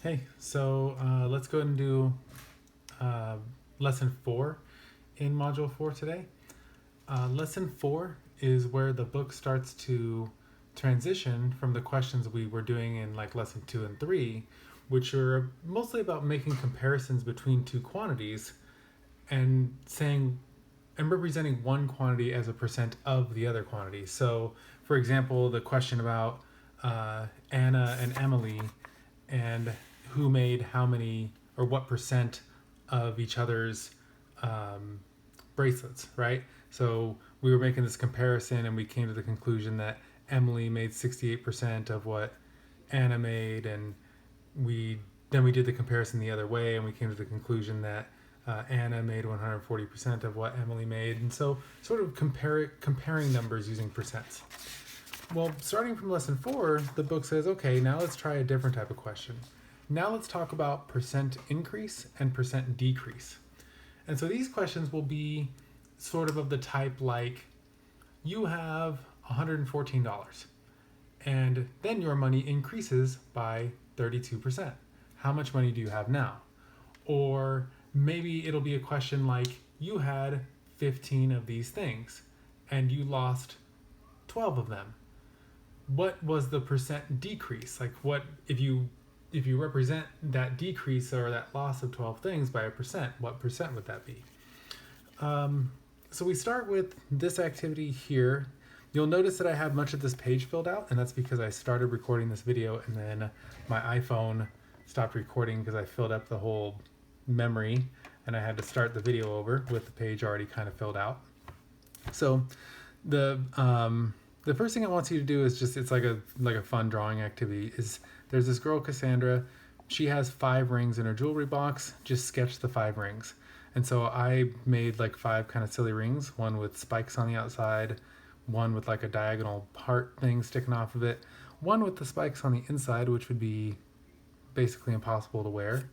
Hey, let's go ahead and do uh, lesson 4 in module 4 today. Lesson 4 is where the book starts to transition from the questions we were doing in like lesson 2 and 3, which are mostly about making comparisons between two quantities and saying and representing one quantity as a percent of the other quantity. So, for example, the question about Anna and Emily and who made how many or what percent of each other's um, bracelets, right? So we were making this comparison and we came to the conclusion that Emily made 68% of what Anna made, and we did the comparison the other way and we came to the conclusion that Anna made 140% of what Emily made, and so sort of comparing numbers using percents. Well, starting from lesson 4, the book says, okay, now let's try a different type of question. Now let's talk about percent increase and percent decrease. And so these questions will be sort of the type like, you have $114 and then your money increases by 32%. How much money do you have now? Or maybe it'll be a question like, you had 15 of these things and you lost 12 of them. What was the percent decrease? Like, what if you represent that decrease or that loss of 12 things by a percent, what percent would that be? So we start with this activity here. You'll notice that I have much of this page filled out, and that's because I started recording this video and then my iPhone stopped recording because I filled up the whole memory and I had to start the video over with the page already kind of filled out. So the the first thing I want you to do is just, it's like a fun drawing activity. Is there's this girl Cassandra, she has 5 rings in her jewelry box. Just sketch the 5 rings. And so I made like 5 kind of silly rings, one with spikes on the outside, one with like a diagonal heart thing sticking off of it, one with the spikes on the inside, which would be basically impossible to wear,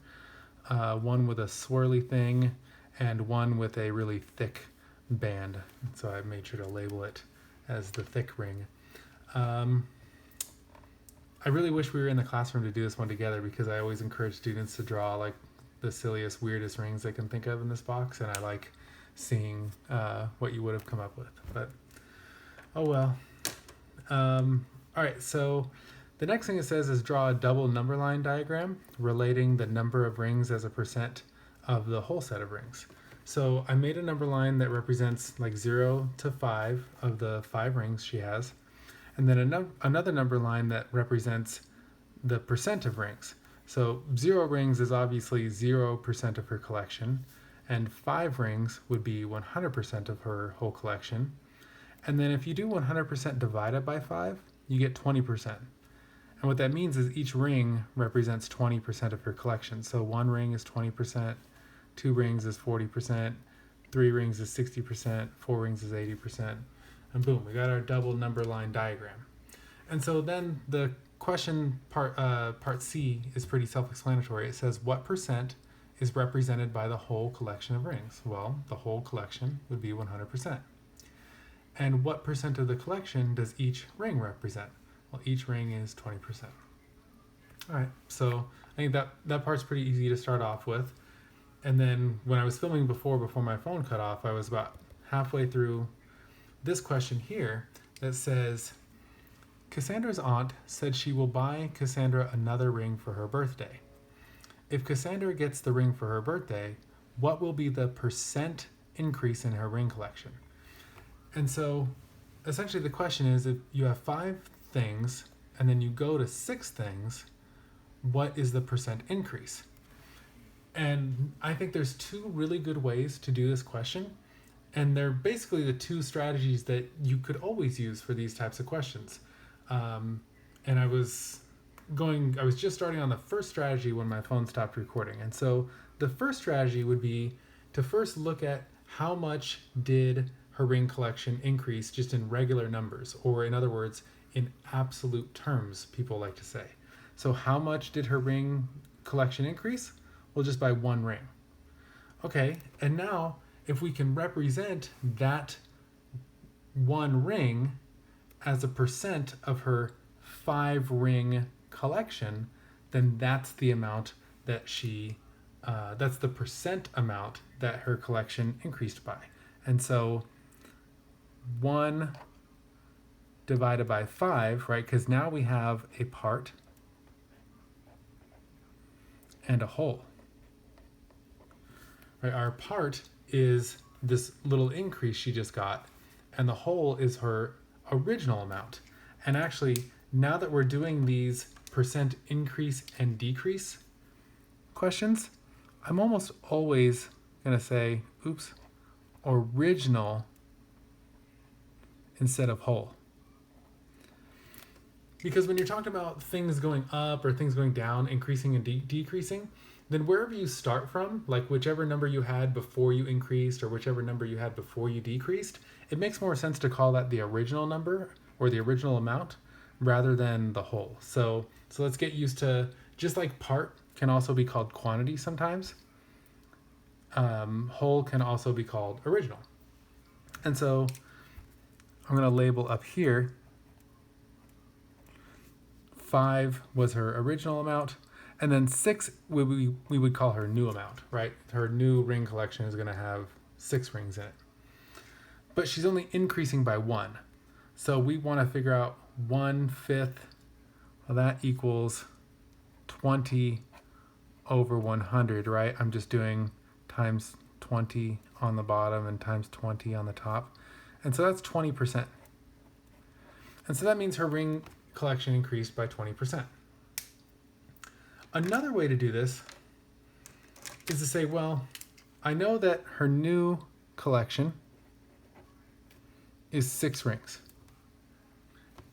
one with a swirly thing, and one with a really thick band. So I made sure to label it as the thick ring. Um, I really wish we were in the classroom to do this one together, because I always encourage students to draw like the silliest, weirdest rings they can think of in this box, and I like seeing what you would have come up with. But oh well. All right, so the next thing it says is draw a double number line diagram relating the number of rings as a percent of the whole set of rings. So I made a number line that represents like 0 to 5 of the 5 rings she has, and then another number line that represents the percent of rings. So 0 rings is obviously 0% of her collection, and 5 rings would be 100% of her whole collection. And then if you do 100% divided by 5, you get 20%. And what that means is each ring represents 20% of her collection. So 1 ring is 20%, 2 rings is 40%, 3 rings is 60%, 4 rings is 80%, and boom, we got our double number line diagram. And so then the question part C is pretty self-explanatory. It says, what percent is represented by the whole collection of rings? Well, the whole collection would be 100%. And what percent of the collection does each ring represent? Well, each ring is 20%. All right, so I think that part's pretty easy to start off with. And then when I was filming before my phone cut off, I was about halfway through this question here that says, Cassandra's aunt said she will buy Cassandra another ring for her birthday. If Cassandra gets the ring for her birthday, what will be the percent increase in her ring collection? And so essentially the question is, if you have 5 things and then you go to 6 things, what is the percent increase? And I think there's 2 really good ways to do this question, and they're basically the 2 strategies that you could always use for these types of questions. And I was just starting on the first strategy when my phone stopped recording. And so the first strategy would be to first look at how much did her ring collection increase just in regular numbers, or in other words, in absolute terms, people like to say. So how much did her ring collection increase? Well, just by 1 ring. Okay, and now if we can represent that 1 ring as a percent of her 5 ring collection, then that's the amount that that's the percent amount that her collection increased by. And so 1 divided by 5, right? Because now we have a part and a whole. Right? Our part is this little increase she just got, and the whole is her original amount. And actually, now that we're doing these percent increase and decrease questions, I'm almost always going to say, original instead of whole. Because when you're talking about things going up or things going down, increasing and decreasing, then wherever you start from, like whichever number you had before you increased or whichever number you had before you decreased, it makes more sense to call that the original number or the original amount rather than the whole. So let's get used to, just like part can also be called quantity sometimes, whole can also be called original. And so I'm going to label up here 5 was her original amount, and then 6 we would call her new amount, right? Her new ring collection is going to have 6 rings in it. But she's only increasing by 1. So we want to figure out 1/5, well, that equals 20 over 100, right? I'm just doing times 20 on the bottom and times 20 on the top. And so that's 20%. And so that means her ring collection increased by 20%. Another way to do this is to say, well, I know that her new collection is 6 rings,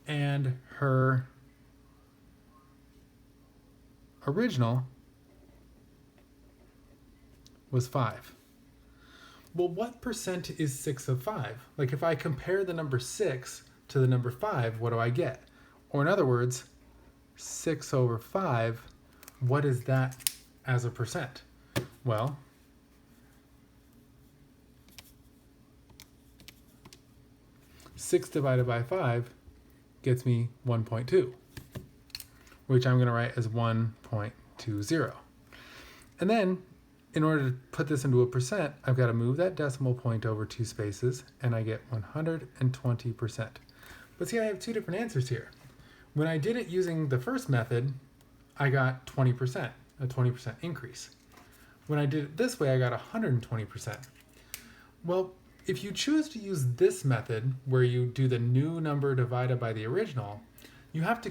and her original was 5. Well, what percent is 6 of 5? Like if I compare the number 6 to the number 5, what do I get? Or in other words, 6 over 5, what is that as a percent? Well, six divided by 5 gets me 1.2, which I'm going to write as 1.20. And then, in order to put this into a percent, I've got to move that decimal point over 2 spaces, and I get 120%. But see, I have 2 different answers here. When I did it using the first method, I got 20%, a 20% increase. When I did it this way, I got 120%. Well, if you choose to use this method, where you do the new number divided by the original, you have to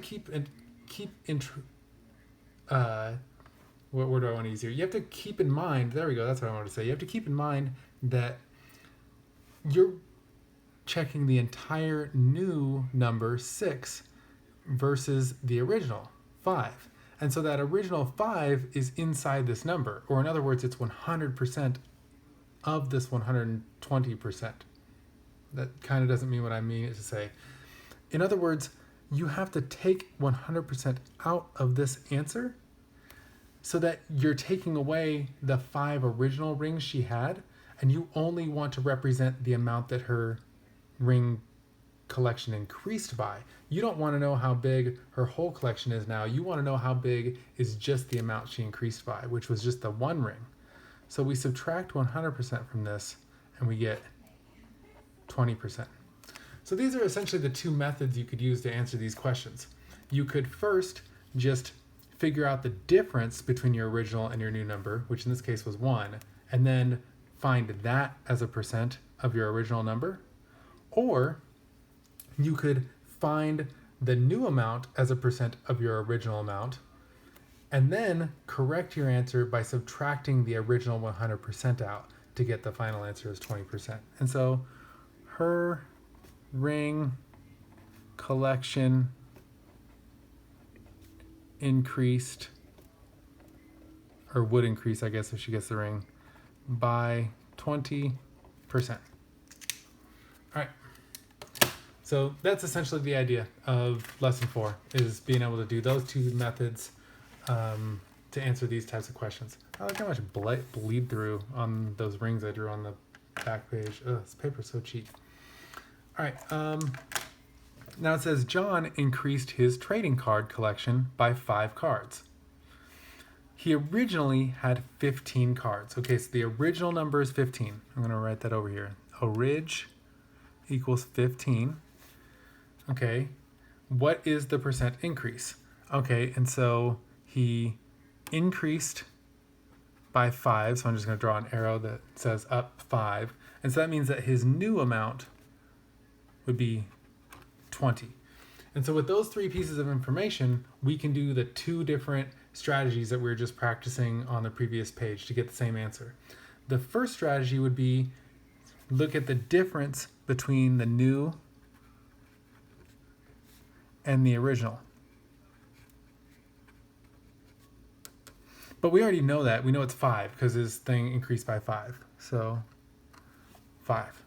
what word do I want to use here? You have to keep in mind, there we go, that's what I wanted to say. You have to keep in mind that you're checking the entire new number 6 versus the original 5. And so that original 5 is inside this number, or in other words, it's 100% of this 120%. That kind of doesn't mean what I mean it to say. In other words, you have to take 100% out of this answer so that you're taking away the 5 original rings she had, and you only want to represent the amount that her ring collection increased by. You don't want to know how big her whole collection is now. You want to know how big is just the amount she increased by, which was just the 1 ring. So we subtract 100% from this, and we get 20%. So these are essentially the 2 methods you could use to answer these questions. You could first just figure out the difference between your original and your new number, which in this case was 1, and then find that as a percent of your original number. Or you could find the new amount as a percent of your original amount, and then correct your answer by subtracting the original 100% out to get the final answer as 20%. And so her ring collection increased, or would increase, I guess, if she gets the ring, by 20%. All right. So that's essentially the idea of lesson 4, is being able to do those 2 methods to answer these types of questions. I like how much bleed through on those rings I drew on the back page. Ugh, this paper's so cheap. All right. Now it says John increased his trading card collection by 5 cards. he originally had 15 cards. Okay, so the original number is 15. I'm going to write that over here. Orig equals 15. Okay, what is the percent increase? Okay, and so he increased by 5, so I'm just going to draw an arrow that says up 5. And so that means that his new amount would be 20. And so with those three pieces of information, we can do the two different strategies that we were just practicing on the previous page to get the same answer. The first strategy would be look at the difference between the new and the original. But we already know that. We know it's 5 because his thing increased by 5. So 5.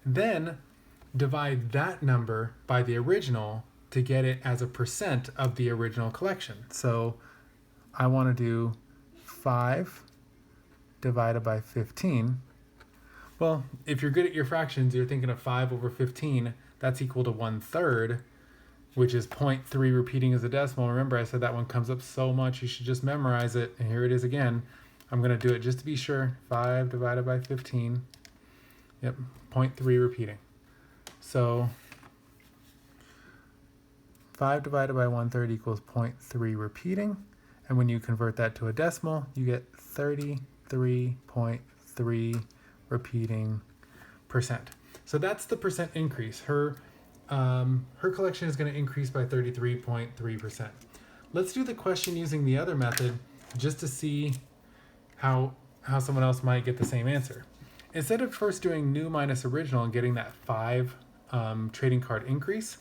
Then divide that number by the original to get it as a percent of the original collection. So I want to do 5 divided by 15. Well, if you're good at your fractions, you're thinking of 5 over 15. That's equal to 1/3, which is 0.3 repeating as a decimal. Remember, I said that one comes up so much, you should just memorize it. And here it is again. I'm going to do it just to be sure. 5 divided by 15. Yep, 0.3 repeating. So 5 divided by 1/3 equals 0.3 repeating. And when you convert that to a decimal, you get 33.3 repeating percent. So that's the percent increase. Her collection is going to increase by 33.3%. Let's do the question using the other method just to see how someone else might get the same answer. Instead of first doing new minus original and getting that 5 trading card increase,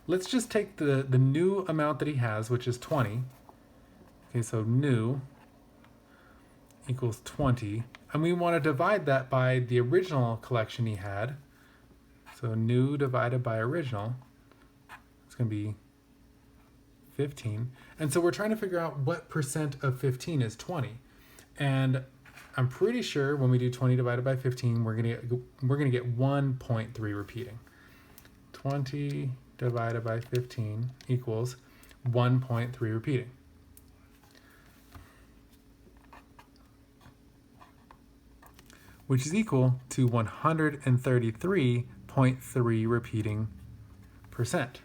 let's just take the new amount that he has, which is 20. Okay, so new equals 20. And we want to divide that by the original collection he had. So new divided by original, it's going to be 15. And so we're trying to figure out what percent of 15 is 20. And I'm pretty sure when we do 20 divided by 15, we're going to get 1.3 repeating. 20 divided by 15 equals 1.3 repeating. Which is equal to 133.3 repeating percent.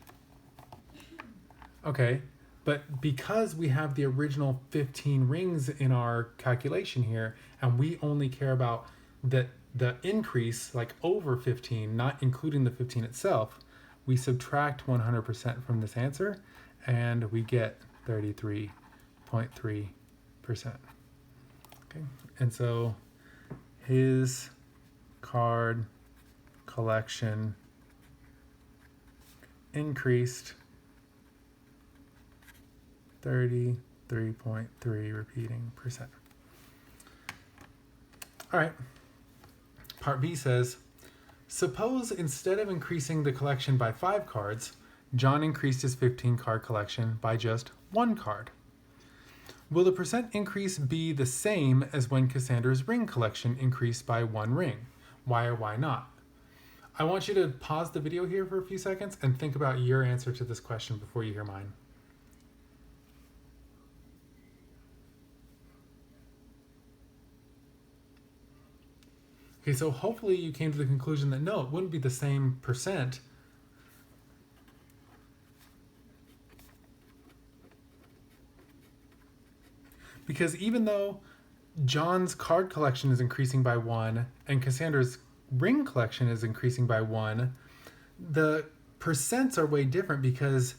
Okay, but because we have the original 15 rings in our calculation here, and we only care about the increase, like over 15, not including the 15 itself, we subtract 100% from this answer, and we get 33.3%. Okay, and so his card collection increased 33.3 repeating percent. All right. Part B says, suppose instead of increasing the collection by 5 cards, John increased his 15 card collection by just 1 card. Will the percent increase be the same as when Cassandra's ring collection increased by 1 ring? Why or why not? I want you to pause the video here for a few seconds and think about your answer to this question before you hear mine. Okay, so hopefully you came to the conclusion that no, it wouldn't be the same percent. Because even though John's card collection is increasing by 1 and Cassandra's ring collection is increasing by 1, the percents are way different because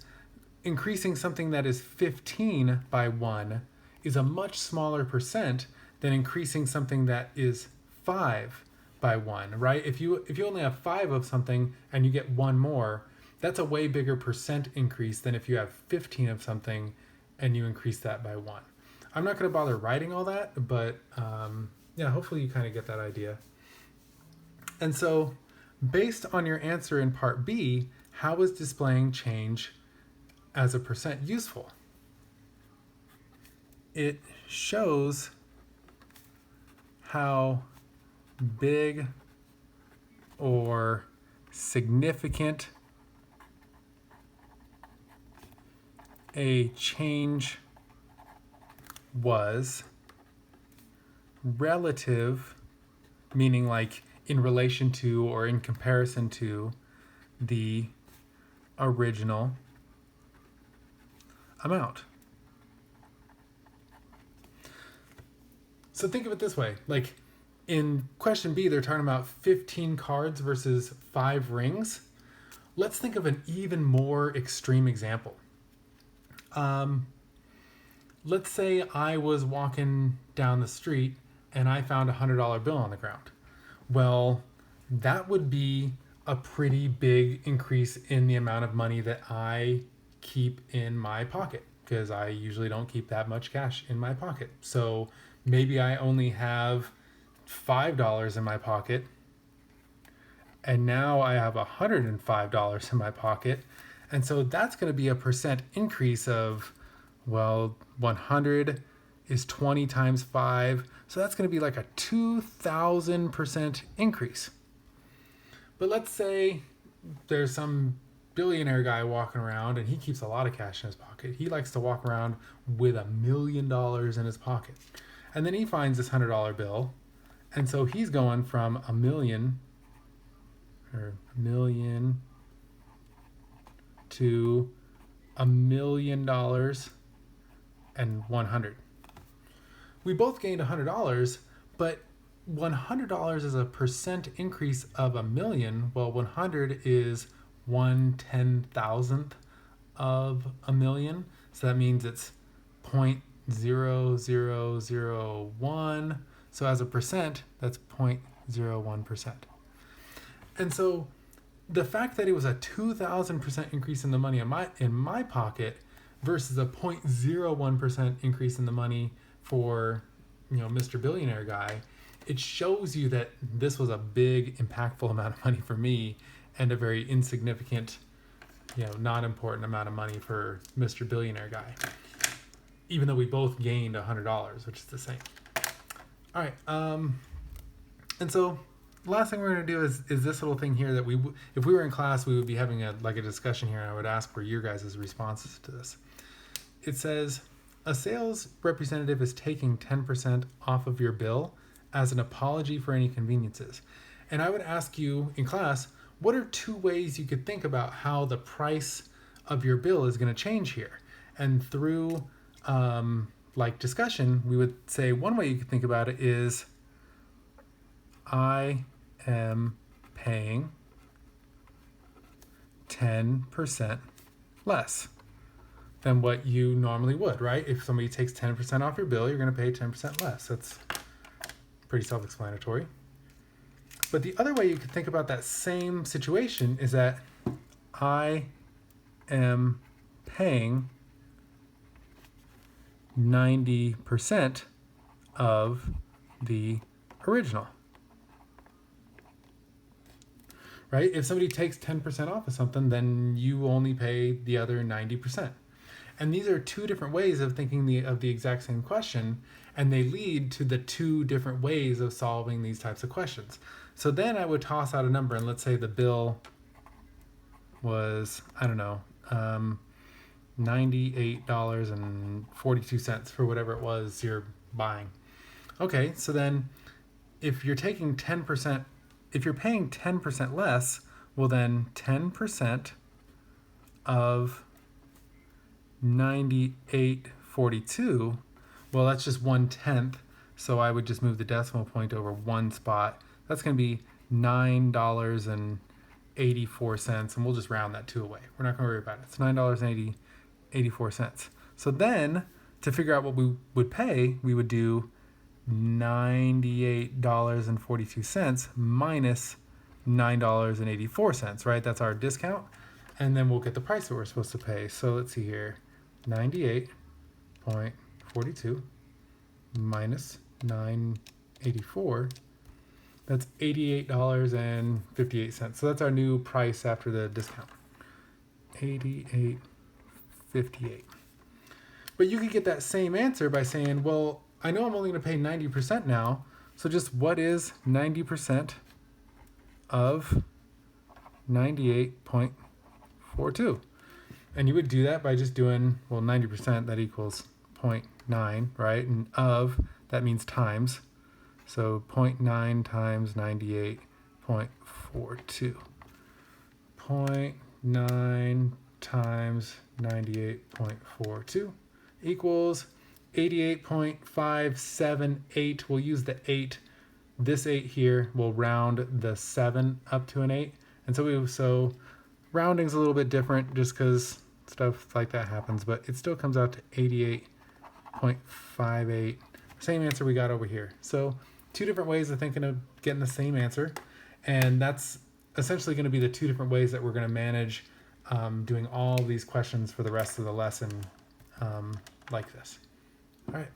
increasing something that is 15 by 1 is a much smaller percent than increasing something that is 5 by 1, right? If you only have 5 of something and you get 1 more, that's a way bigger percent increase than if you have 15 of something and you increase that by 1. I'm not going to bother writing all that, but yeah, hopefully you kind of get that idea. And so, based on your answer in part B, how is displaying change as a percent useful? It shows how big or significant a change was relative, meaning like in relation to or in comparison to the original amount. So think of it this way, like in question B, they're talking about 15 cards versus 5 rings. Let's think of an even more extreme example. Let's say I was walking down the street and I found a $100 bill on the ground. Well, that would be a pretty big increase in the amount of money that I keep in my pocket, because I usually don't keep that much cash in my pocket. So maybe I only have $5 in my pocket, and now I have $105 in my pocket. And so that's going to be a percent increase of, well, 100 is 20 times 5. So that's going to be like a 2,000% increase. But let's say there's some billionaire guy walking around and he keeps a lot of cash in his pocket. He likes to walk around with $1 million in his pocket. And then he finds this $100 bill. And so he's going from a million to $1,000,000 and 100. We both gained $100, but $100 is a percent increase of a million. Well, 100 is 1/10,000th of a million. So that means it's 0.0001. So as a percent, that's 0.01%. And so the fact that it was a 2,000% increase in the money in my pocket versus a 0.01% increase in the money for, Mr. Billionaire guy, it shows you that this was a big, impactful amount of money for me and a very insignificant, not important amount of money for Mr. Billionaire guy, even though we both gained $100, which is the same. All right. And so the last thing we're going to do is this little thing here that if we were in class, we would be having a discussion here, and I would ask for your guys' responses to this. It says, a sales representative is taking 10% off of your bill as an apology for any conveniences. And I would ask you in class, what are 2 ways you could think about how the price of your bill is going to change here? And through discussion, we would say one way you could think about it is, I am paying 10% less than what you normally would, right? If somebody takes 10% off your bill, you're going to pay 10% less. That's pretty self-explanatory. But the other way you could think about that same situation is that I am paying 90% of the original. Right? If somebody takes 10% off of something, then you only pay the other 90%. And these are 2 different ways of thinking of the exact same question, and they lead to the 2 different ways of solving these types of questions. So then I would toss out a number, and let's say the bill was, $98.42 for whatever it was you're buying. Okay, so then if you're paying 10% less, well then 10% of 98.42, well, that's just 1/10. So I would just move the decimal point over 1 spot. That's going to be $9.84, and we'll just round that 2 away. We're not going to worry about it. It's $9.84. So then, to figure out what we would pay, we would do $98.42 minus $9.84, right? That's our discount. And then we'll get the price that we're supposed to pay. So let's see here. 98.42 minus 9.84. That's $88.58. So that's our new price after the discount. $88.58. But you could get that same answer by saying, well, I know I'm only going to pay 90% now. So just what is 90% of 98.42? And you would do that by just doing, 90%, that equals 98.9, right? And of, that means times. So 0.9 times 98.42. 0.9 times 98.42 equals 88.578. We'll use the 8. This 8 here will round the 7 up to an 8. And so rounding's a little bit different just because stuff like that happens, but it still comes out to 88.58. Same answer we got over here. So 2 different ways of thinking of getting the same answer. And that's essentially going to be the 2 different ways that we're going to manage doing all these questions for the rest of the lesson like this. All right.